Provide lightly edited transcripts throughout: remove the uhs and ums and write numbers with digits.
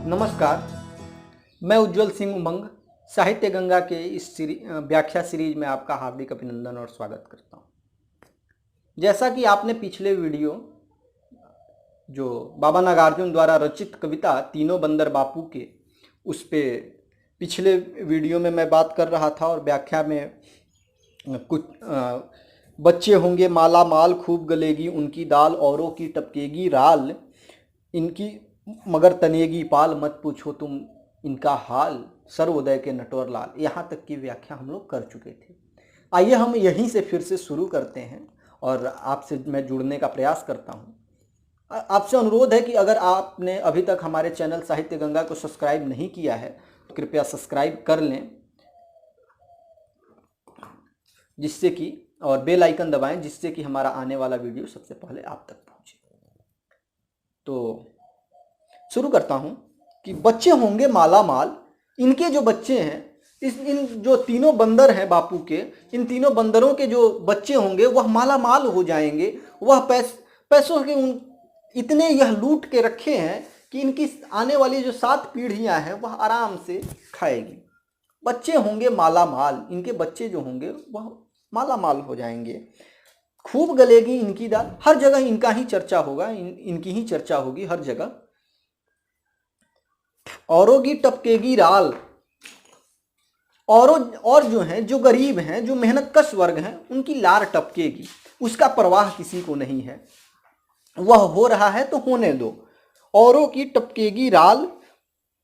नमस्कार, मैं उज्जवल सिंह उमंग साहित्य गंगा के इस व्याख्या सीरीज में आपका हार्दिक अभिनंदन और स्वागत करता हूँ। जैसा कि आपने पिछले वीडियो जो बाबा नागार्जुन द्वारा रचित कविता तीनों बंदर बापू के उस पे पिछले वीडियो में मैं बात कर रहा था और व्याख्या में कुछ बच्चे होंगे माला माल खूब गलेगी उनकी दाल औरों की टपकेगी राल इनकी मगर तनेगी पाल मत पूछो तुम इनका हाल सर्वोदय के नटवर लाल। यहाँ तक की व्याख्या हम लोग कर चुके थे। आइए हम यहीं से फिर से शुरू करते हैं और आपसे मैं जुड़ने का प्रयास करता हूँ। आपसे अनुरोध है कि अगर आपने अभी तक हमारे चैनल साहित्य गंगा को सब्सक्राइब नहीं किया है तो कृपया सब्सक्राइब कर लें, जिससे कि और बेल आइकन दबाएं जिससे कि हमारा आने वाला वीडियो सबसे पहले आप तक पहुँचे। तो शुरू करता हूं कि बच्चे होंगे माला माल, इनके जो बच्चे हैं इन जो तीनों बंदर हैं बापू के, इन तीनों बंदरों के जो बच्चे होंगे वह माला माल हो जाएंगे। वह पैसों के उन इतने यह लूट के रखे हैं कि इनकी आने वाली जो 7 पीढ़ियां हैं वह आराम से खाएगी। बच्चे होंगे माला माल, इनके बच्चे जो होंगे वह माला माल हो जाएंगे। खूब गलेगी इनकी दाल, हर जगह इनका ही चर्चा होगा, इनकी ही चर्चा होगी हर जगह। औरों की टपकेगी राल, और जो हैं जो गरीब हैं जो मेहनत कश वर्ग हैं उनकी लार टपकेगी, उसका परवाह किसी को नहीं है। वह हो रहा है तो होने दो। औरों की टपकेगी राल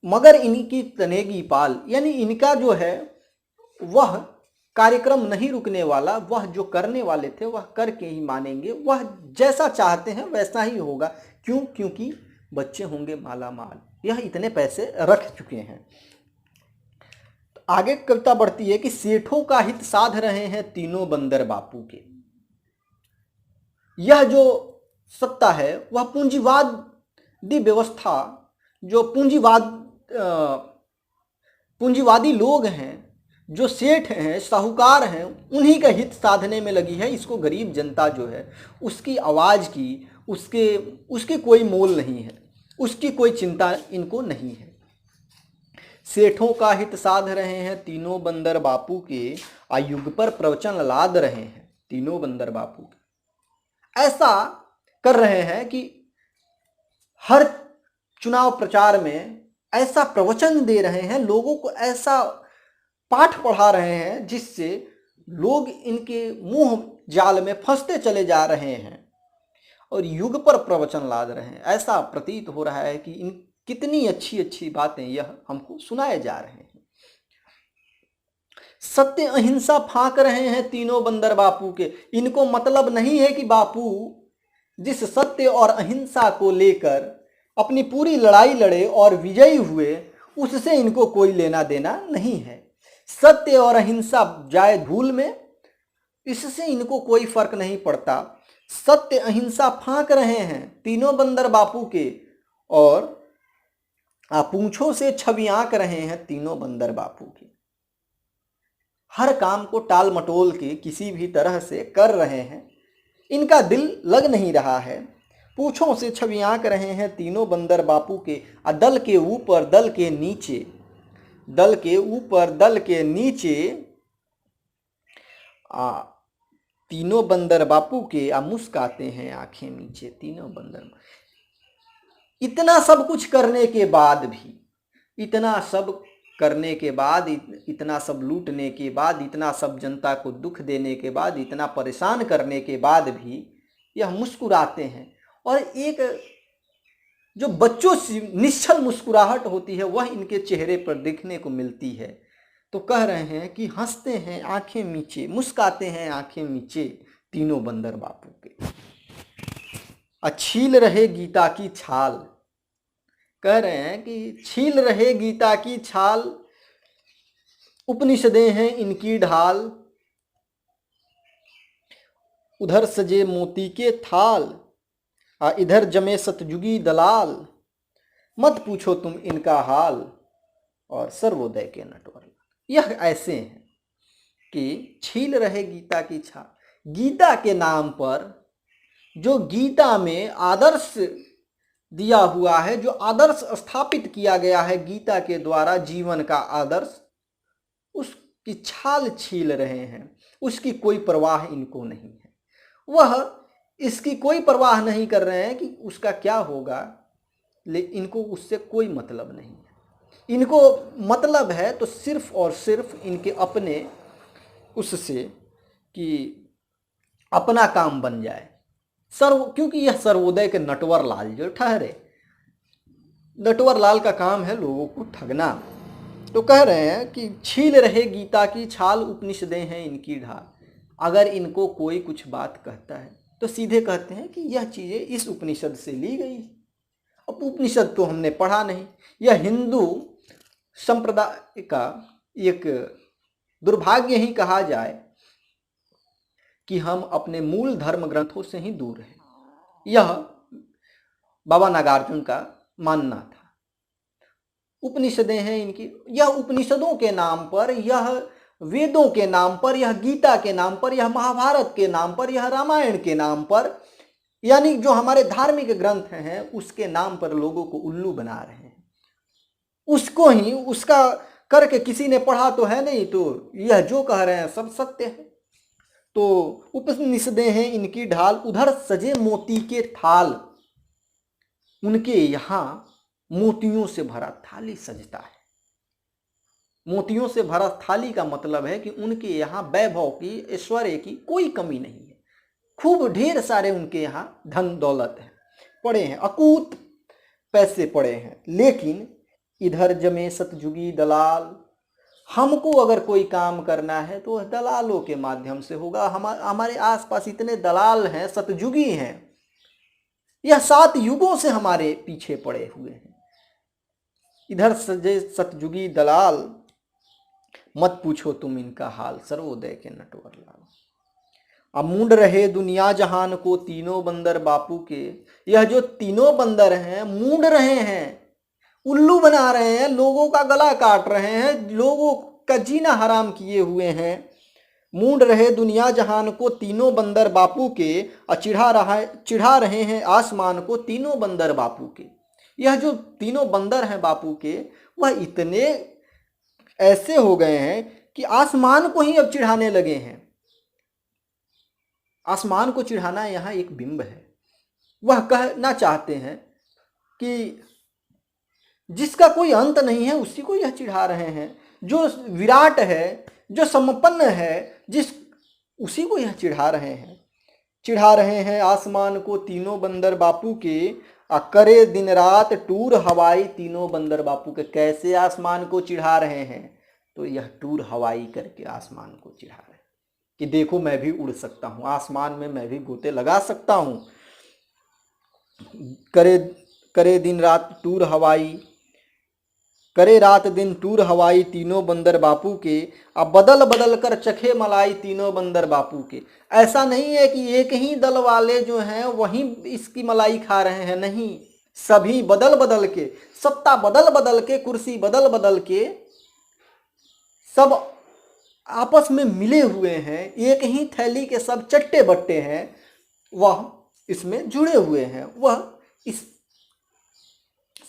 मगर इनकी तनेगी पाल, यानी इनका जो है वह कार्यक्रम नहीं रुकने वाला। वह जो करने वाले थे वह करके ही मानेंगे, वह जैसा चाहते हैं वैसा ही होगा। क्यों? क्योंकि बच्चे होंगे माला माल, यह इतने पैसे रख चुके हैं। तो आगे कविता बढ़ती है कि सेठों का हित साध रहे हैं तीनों बंदर बापू के। यह जो सत्ता है वह पूंजीवादी व्यवस्था, जो पूंजीवादी लोग हैं, जो सेठ हैं साहूकार हैं, उन्हीं का हित साधने में लगी है। इसको गरीब जनता जो है उसकी आवाज़ की उसके कोई मोल नहीं है, उसकी कोई चिंता इनको नहीं है। सेठों का हित साध रहे हैं तीनों बंदर बापू के, आयुग पर प्रवचन लाद रहे हैं तीनों बंदर बापू के। ऐसा कर रहे हैं कि हर चुनाव प्रचार में ऐसा प्रवचन दे रहे हैं, लोगों को ऐसा पाठ पढ़ा रहे हैं जिससे लोग इनके मुंह जाल में फंसते चले जा रहे हैं और युग पर प्रवचन लाद रहे हैं। ऐसा प्रतीत हो रहा है कि इन कितनी अच्छी अच्छी बातें यह हमको सुनाए जा रहे हैं। सत्य अहिंसा फांक रहे हैं तीनों बंदर बापू के। इनको मतलब नहीं है कि बापू जिस सत्य और अहिंसा को लेकर अपनी पूरी लड़ाई लड़े और विजयी हुए उससे इनको कोई लेना देना नहीं है। सत्य और अहिंसा जाए धूल में, इससे इनको कोई फर्क नहीं पड़ता। सत्य अहिंसा फांक रहे हैं तीनों बंदर बापू के और पूंछों से छवि आंक रहे हैं तीनों बंदर बापू के। हर काम को टाल मटोल के किसी भी तरह से कर रहे हैं, इनका दिल लग नहीं रहा है। पूंछों से छवि आंक रहे हैं तीनों बंदर बापू के। दल के ऊपर दल के नीचे, दल के ऊपर दल के नीचे तीनों बंदर बापू के मुस्काते हैं आंखें नीचे। तीनों बंदर इतना सब कुछ करने के बाद भी, इतना सब करने के बाद, इतना सब लूटने के बाद, इतना सब जनता को दुख देने के बाद, इतना परेशान करने के बाद भी यह मुस्कुराते हैं। और एक जो बच्चों से निश्चल मुस्कुराहट होती है वह इनके चेहरे पर देखने को मिलती है। तो कह रहे हैं कि हंसते हैं आंखें मीचे, मुस्काते हैं आंखें मीचे तीनों बंदर बापू के। छील रहे गीता की छाल, कह रहे हैं कि छील रहे गीता की छाल, उपनिषदें हैं इनकी ढाल। उधर सजे मोती के थाल, इधर जमे सतयुगी दलाल। मत पूछो तुम इनका हाल और सर्वोदय के नटवर। यह ऐसे हैं कि छील रहे गीता की छाल। गीता के नाम पर जो गीता में आदर्श दिया हुआ है, जो आदर्श स्थापित किया गया है गीता के द्वारा, जीवन का आदर्श, उसकी छाल छील रहे हैं। उसकी कोई परवाह इनको नहीं है। वह इसकी कोई परवाह नहीं कर रहे हैं कि उसका क्या होगा, लेकिन इनको उससे कोई मतलब नहीं है। इनको मतलब है तो सिर्फ और सिर्फ इनके अपने उससे कि अपना काम बन जाए। क्योंकि यह सर्वोदय के नटवर लाल जो ठहरे, नटवर लाल का काम है लोगों को ठगना। तो कह रहे हैं कि छील रहे गीता की छाल, उपनिषदें हैं इनकी ढाल। अगर इनको कोई कुछ बात कहता है तो सीधे कहते हैं कि यह चीज़ें इस उपनिषद से ली गई। अब उपनिषद तो हमने पढ़ा नहीं। यह हिंदू संप्रदाय का एक दुर्भाग्य ही कहा जाए कि हम अपने मूल धर्म ग्रंथों से ही दूर हैं। यह बाबा नागार्जुन का मानना था। उपनिषदें हैं इनकी, यह उपनिषदों के नाम पर, यह वेदों के नाम पर, यह गीता के नाम पर, यह महाभारत के नाम पर, यह रामायण के नाम पर, यानी जो हमारे धार्मिक ग्रंथ हैं उसके नाम पर लोगों को उल्लू बना रहे हैं। उसको ही उसका करके किसी ने पढ़ा तो है नहीं, तो यह जो कह रहे हैं सब सत्य है। तो उपनिषदें हैं इनकी ढाल, उधर सजे मोती के थाल, उनके यहाँ मोतियों से भरा थाली सजता है। मोतियों से भरा थाली का मतलब है कि उनके यहाँ वैभव की, ऐश्वर्य की कोई कमी नहीं है। खूब ढेर सारे उनके यहाँ धन दौलत है, पड़े हैं, अकूत पैसे पड़े हैं। लेकिन इधर जमे सतयुगी दलाल, हमको अगर कोई काम करना है तो दलालों के माध्यम से होगा। हमारे आसपास इतने दलाल हैं, सतयुगी हैं, यह 7 युगों से हमारे पीछे पड़े हुए हैं। इधर सजे सतयुगी दलाल, मत पूछो तुम इनका हाल, सर्वोदय के नटवर लाल। अब मूंड रहे दुनिया जहान को तीनों बंदर बापू के। यह जो तीनों बंदर हैं मूंड रहे हैं, उल्लू बना रहे हैं, लोगों का गला काट रहे हैं, लोगों का जीना हराम किए हुए हैं। मूंड रहे दुनिया जहान को तीनों बंदर बापू के, और चिढ़ा रहे हैं आसमान को तीनों बंदर बापू के। यह जो तीनों बंदर हैं बापू के, वह इतने ऐसे हो गए हैं कि आसमान को ही अब चिढ़ाने लगे हैं। आसमान को चिढ़ाना यहाँ एक बिंब है। वह कहना चाहते हैं कि जिसका कोई अंत नहीं है उसी को यह चिढ़ा रहे हैं। जो विराट है, जो संपन्न है, उसी को यह चिढ़ा रहे हैं आसमान को तीनों बंदर बापू के। करे दिन रात टूर हवाई तीनों बंदर बापू के। कैसे आसमान को चिढ़ा रहे हैं? तो यह टूर हवाई करके आसमान को चिढ़ा रहे हैं कि देखो मैं भी उड़ सकता हूँ, आसमान में मैं भी गोते लगा सकता हूँ। करे दिन रात टूर हवाई, करे रात दिन टूर हवाई तीनों बंदर बापू के। अब बदल बदल कर चखे मलाई तीनों बंदर बापू के। ऐसा नहीं है कि एक ही दल वाले जो हैं वही इसकी मलाई खा रहे हैं, नहीं, सभी बदल बदल के, सत्ता बदल बदल के, कुर्सी बदल बदल के, सब आपस में मिले हुए हैं, एक ही थैली के सब चट्टे बट्टे हैं, वह इसमें जुड़े हुए हैं। वह इस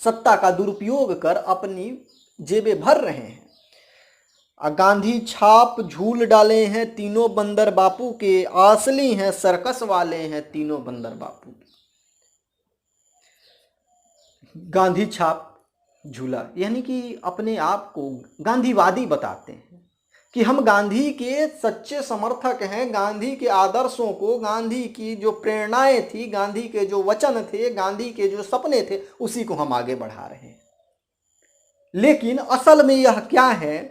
सत्ता का दुरुपयोग कर अपनी जेबें भर रहे हैं। गांधी छाप झूल डाले हैं तीनों बंदर बापू के। असली हैं सर्कस वाले हैं तीनों बंदर बापू। गांधी छाप झूला यानी कि अपने आप को गांधीवादी बताते हैं कि हम गांधी के सच्चे समर्थक हैं। गांधी के आदर्शों को, गांधी की जो प्रेरणाएं थी, गांधी के जो वचन थे, गांधी के जो सपने थे, उसी को हम आगे बढ़ा रहे हैं। लेकिन असल में यह क्या है?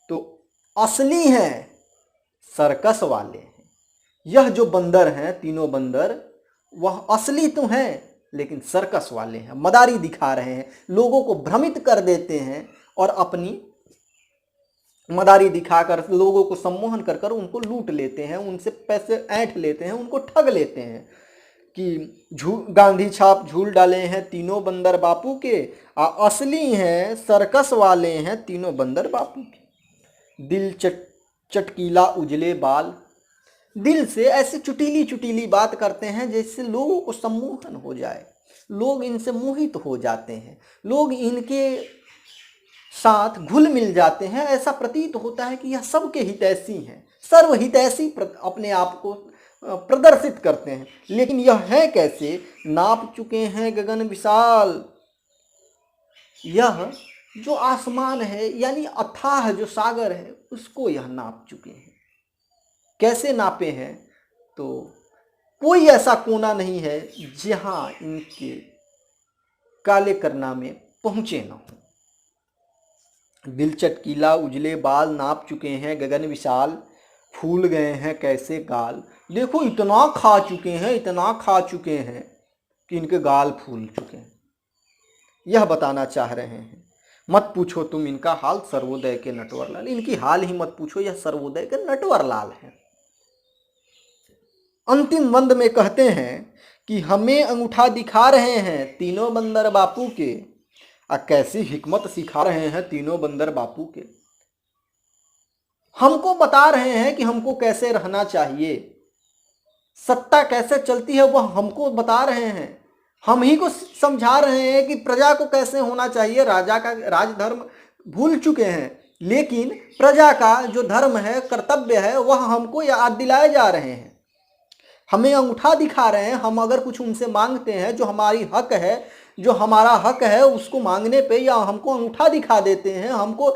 तो असली हैं सर्कस वाले हैं। यह जो बंदर हैं तीनों बंदर, वह असली तो हैं लेकिन सर्कस वाले हैं, मदारी दिखा रहे हैं, लोगों को भ्रमित कर देते हैं और अपनी मदारी दिखाकर लोगों को सम्मोहन कर कर उनको लूट लेते हैं, उनसे पैसे ऐंठ लेते हैं, उनको ठग लेते हैं कि गांधी छाप झूल डाले हैं तीनों बंदर बापू के। असली हैं सर्कस वाले हैं तीनों बंदर बापू के। दिल चटकीला उजले बाल, दिल से ऐसे चुटीली चुटीली बात करते हैं जैसे लोगों को सम्मोहन हो जाए, लोग इनसे मोहित हो जाते हैं, लोग इनके साथ घुल मिल जाते हैं। ऐसा प्रतीत होता है कि यह सबके हितैषी हैं, सर्वहितैषी अपने आप को प्रदर्शित करते हैं। लेकिन यह है कैसे? नाप चुके हैं गगन विशाल। यह जो आसमान है यानी अथाह जो सागर है उसको यह नाप चुके हैं। कैसे नापे हैं? तो कोई ऐसा कोना नहीं है जहां इनके काले करनामे पहुंचे न हो। दिल चटकीला उजले बाल नाप चुके हैं गगन विशाल, फूल गए हैं कैसे गाल। देखो इतना खा चुके हैं, इतना खा चुके हैं कि इनके गाल फूल चुके हैं। यह बताना चाह रहे हैं। मत पूछो तुम इनका हाल सर्वोदय के नटवर लाल। इनकी हाल ही मत पूछो, यह सर्वोदय के नटवर लाल हैं। अंतिम बंद में कहते हैं कि हमें अंगूठा दिखा रहे हैं तीनों बंदर बापू के, कैसी हिकमत सिखा रहे हैं तीनों बंदर बापू के। हमको बता रहे हैं कि हमको कैसे रहना चाहिए, सत्ता कैसे चलती है वह हमको बता रहे हैं। हम ही को समझा रहे हैं कि प्रजा को कैसे होना चाहिए। राजा का राजधर्म भूल चुके हैं, लेकिन प्रजा का जो धर्म है, कर्तव्य है, वह हमको याद दिलाए जा रहे हैं। हमें अंगूठा दिखा रहे हैं। हम अगर कुछ उनसे मांगते हैं, जो हमारी हक है, जो हमारा हक है, उसको मांगने पे या हमको अंगूठा दिखा देते हैं, हमको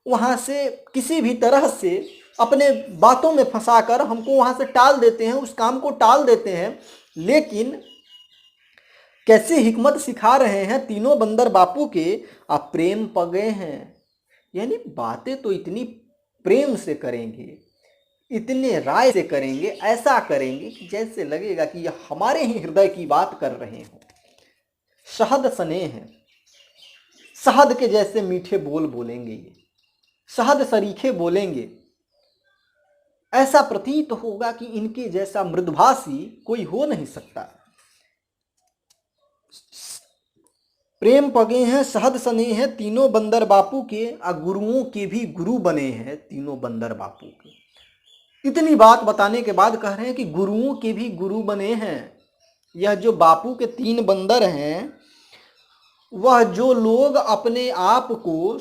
वहां से किसी भी तरह से अपने बातों में फंसाकर हमको वहां से टाल देते हैं, उस काम को टाल देते हैं। लेकिन कैसे हिकमत सिखा रहे हैं तीनों बंदर बापू के, आप प्रेम पगे हैं। यानी बातें तो इतनी प्रेम से करेंगे, इतने राय से करेंगे, ऐसा करेंगे कि जैसे लगेगा कि यह हमारे ही हृदय की बात कर रहे हो। शहद स्नेह है, शहद के जैसे मीठे बोल बोलेंगे, ये शहद सरीखे बोलेंगे। ऐसा प्रतीत होगा कि इनके जैसा मृदुभाषी कोई हो नहीं सकता। प्रेम पगे हैं, शहद सने हैं तीनों बंदर बापू के, गुरुओं के भी गुरु बने हैं तीनों बंदर बापू के। इतनी बात बताने के बाद कह रहे हैं कि गुरुओं के भी गुरु बने हैं। यह जो बापू के 3 बंदर हैं, वह जो लोग अपने आप को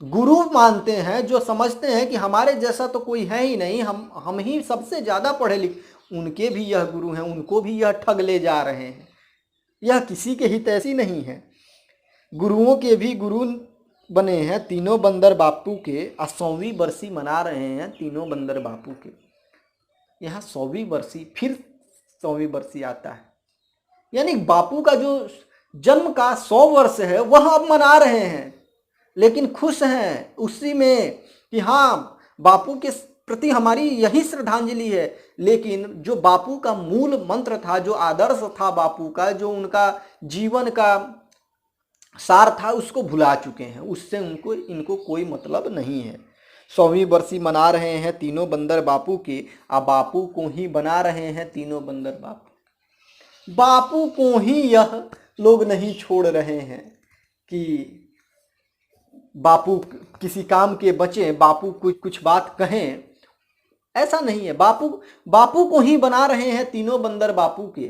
गुरु मानते हैं, जो समझते हैं कि हमारे जैसा तो कोई है ही नहीं, हम ही सबसे ज़्यादा पढ़े लिखे, उनके भी यह गुरु हैं, उनको भी यह ठग ले जा रहे हैं। यह किसी के हित ऐसी नहीं है। गुरुओं के भी गुरु बने हैं तीनों बंदर बापू के, 100वीं बरसी मना रहे हैं तीनों बंदर बापू के। यहाँ 100वीं बरसी, फिर 100वीं बरसी आता है, यानी बापू का जो जन्म का 100 वर्ष है वह अब मना रहे हैं, लेकिन खुश हैं उसी में कि हाँ बापू के प्रति हमारी यही श्रद्धांजलि है। लेकिन जो बापू का मूल मंत्र था, जो आदर्श था बापू का, जो उनका जीवन का सार था, उसको भुला चुके हैं। उससे इनको कोई मतलब नहीं है। 100वीं बरसी मना रहे हैं तीनों बंदर बापू के, बापू को ही बना रहे हैं तीनों बंदर बापू। बापू को ही यह लोग नहीं छोड़ रहे हैं कि बापू किसी काम के बचे, बापू कुछ बात कहें, ऐसा नहीं है। बापू को ही बना रहे हैं तीनों बंदर बापू के।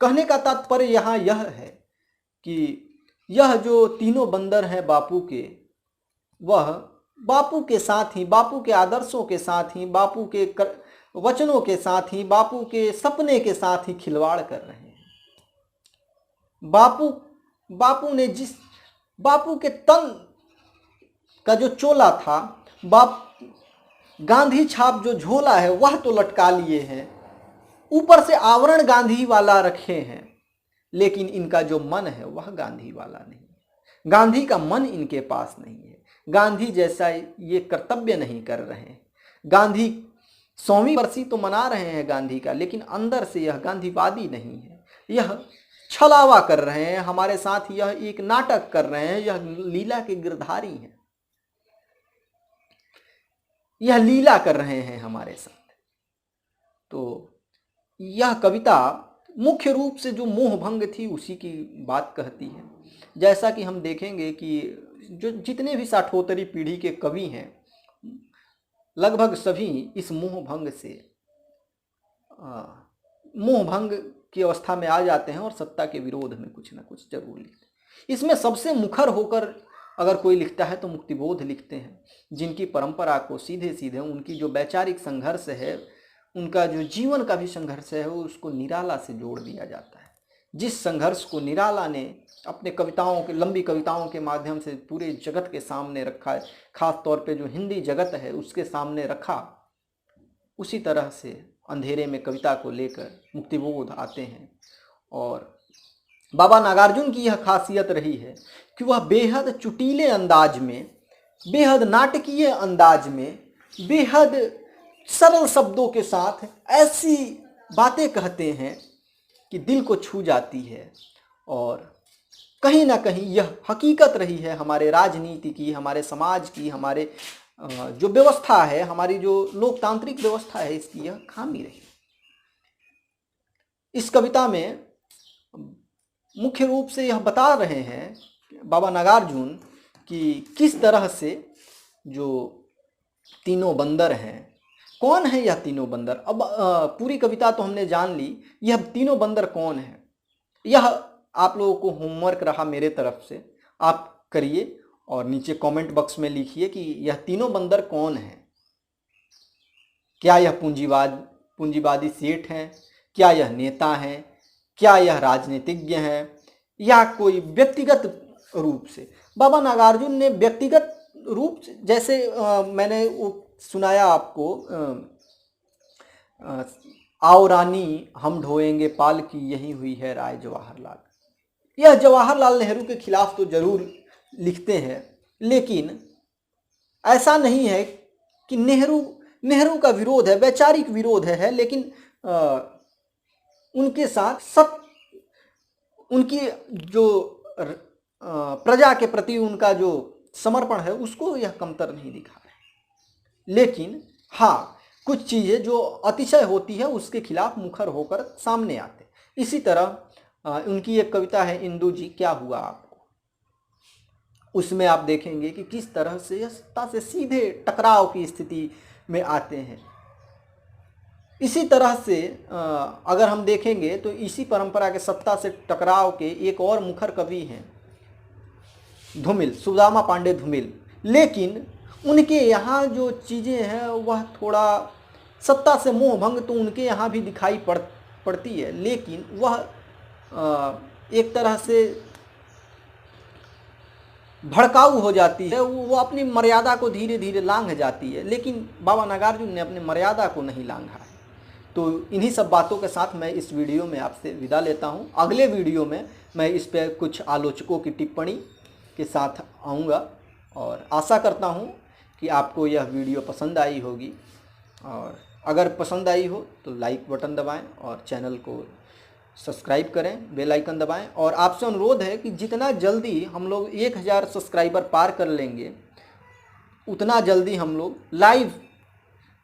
कहने का तात्पर्य यहाँ यह है कि यह जो तीनों बंदर हैं बापू के, वह बापू के साथ ही, बापू के आदर्शों के साथ ही, बापू के वचनों के साथ ही, बापू के सपने के साथ ही खिलवाड़ कर रहे हैं। बापू ने जिस बापू के तन का जो चोला था, गांधी छाप जो झोला है वह तो लटका लिए हैं, ऊपर से आवरण गांधी वाला रखे हैं, लेकिन इनका जो मन है वह गांधी वाला नहीं है। गांधी का मन इनके पास नहीं है। गांधी जैसा ये कर्तव्य नहीं कर रहे हैं। गांधी 100वीं बरसी तो मना रहे हैं गांधी का, लेकिन अंदर से यह गांधीवादी नहीं है। यह छलावा कर रहे हैं हमारे साथ, यह एक नाटक कर रहे हैं, यह लीला के गिरधारी हैं, यह लीला कर रहे हैं हमारे साथ। तो यह कविता मुख्य रूप से जो मोह भंग थी उसी की बात कहती है। जैसा कि हम देखेंगे कि जो जितने भी साठोत्तरी पीढ़ी के कवि हैं, लगभग सभी इस मोह भंग की अवस्था में आ जाते हैं और सत्ता के विरोध में कुछ ना कुछ जरूर लिखते हैं। इसमें सबसे मुखर होकर अगर कोई लिखता है तो मुक्तिबोध लिखते हैं, जिनकी परंपरा को सीधे सीधे उनकी जो वैचारिक संघर्ष है, उनका जो जीवन का भी संघर्ष है, वो उसको निराला से जोड़ दिया जाता है। जिस संघर्ष को निराला ने अपने कविताओं के लंबी कविताओं के माध्यम से पूरे जगत के सामने रखा है, खास तौर पे जो हिंदी जगत है उसके सामने रखा, उसी तरह से अंधेरे में कविता को लेकर मुक्तिबोध आते हैं। और बाबा नागार्जुन की यह खासियत रही है कि वह बेहद चुटीले अंदाज में, बेहद नाटकीय अंदाज में, बेहद सरल शब्दों के साथ ऐसी बातें कहते हैं कि दिल को छू जाती है। और कहीं ना कहीं यह हकीकत रही है हमारे राजनीति की, हमारे समाज की, हमारे जो व्यवस्था है, हमारी जो लोकतांत्रिक व्यवस्था है, इसकी यह खामी रही। इस कविता में मुख्य रूप से यह बता रहे हैं बाबा नागार्जुन कि किस तरह से जो तीनों बंदर हैं, कौन है यह तीनों बंदर। अब पूरी कविता तो हमने जान ली, यह तीनों बंदर कौन है, यह आप लोगों को होमवर्क रहा मेरे तरफ से, आप करिए और नीचे कमेंट बॉक्स में लिखिए कि यह तीनों बंदर कौन है। क्या यह पूंजीवादी सेठ हैं, क्या यह नेता हैं, क्या यह राजनीतिज्ञ हैं, या कोई व्यक्तिगत रूप से। बाबा नागार्जुन ने व्यक्तिगत रूप से, जैसे मैंने वो सुनाया आपको, आओ रानी हम ढोएंगे पाल की, यही हुई है राय जवाहरलाल। यह जवाहरलाल नेहरू के खिलाफ तो जरूर लिखते हैं, लेकिन ऐसा नहीं है कि नेहरू का विरोध है, वैचारिक विरोध है, लेकिन उनके साथ उनकी जो प्रजा के प्रति उनका जो समर्पण है उसको यह कमतर नहीं दिखा रहे। लेकिन हाँ, कुछ चीज़ें जो अतिशय होती है उसके खिलाफ मुखर होकर सामने आते। इसी तरह उनकी एक कविता है इंदू जी क्या हुआ आपको, उसमें आप देखेंगे कि किस तरह से सत्ता से सीधे टकराव की स्थिति में आते हैं। इसी तरह से अगर हम देखेंगे तो इसी परंपरा के सत्ता से टकराव के एक और मुखर कवि हैं धूमिल, सुदामा पांडे धूमिल। लेकिन उनके यहाँ जो चीज़ें हैं वह थोड़ा सत्ता से मोह भंग तो उनके यहाँ भी दिखाई पड़ती है, लेकिन वह एक तरह से भड़काऊ हो जाती है, वो अपनी मर्यादा को धीरे धीरे लांघ जाती है। लेकिन बाबा नागार्जुन ने अपनी मर्यादा को नहीं लांघा है। तो इन्हीं सब बातों के साथ मैं इस वीडियो में आपसे विदा लेता हूँ। अगले वीडियो में मैं इस पर कुछ आलोचकों की टिप्पणी के साथ आऊँगा और आशा करता हूँ कि आपको यह वीडियो पसंद आई होगी। और अगर पसंद आई हो तो लाइक बटन दबाएं और चैनल को सब्सक्राइब करें, बेल आइकन दबाएं। और आपसे अनुरोध है कि जितना जल्दी हम लोग 1000 सब्सक्राइबर पार कर लेंगे, उतना जल्दी हम लोग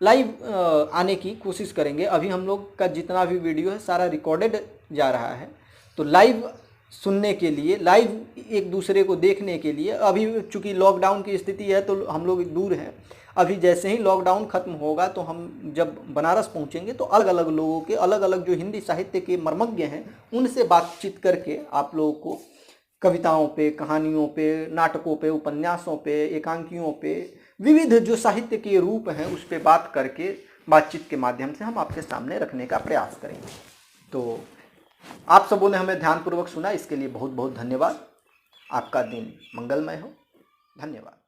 लाइव आने की कोशिश करेंगे। अभी हम लोग का जितना भी वीडियो है सारा रिकॉर्डेड जा रहा है, तो लाइव सुनने के लिए, लाइव एक दूसरे को देखने के लिए, अभी चूँकि लॉकडाउन की स्थिति है तो हम लोग दूर हैं। अभी जैसे ही लॉकडाउन ख़त्म होगा तो हम जब बनारस पहुंचेंगे तो अलग अलग लोगों के, अलग अलग जो हिंदी साहित्य के मर्मज्ञ हैं उनसे बातचीत करके आप लोगों को कविताओं पे, कहानियों पे, नाटकों पे, उपन्यासों पे, एकांकियों पे, विविध जो साहित्य के रूप हैं उस पर बात करके, बातचीत के माध्यम से हम आपके सामने रखने का प्रयास करेंगे। तो आप सबों ने हमें ध्यानपूर्वक सुना, इसके लिए बहुत बहुत धन्यवाद। आपका दिन मंगलमय हो। धन्यवाद।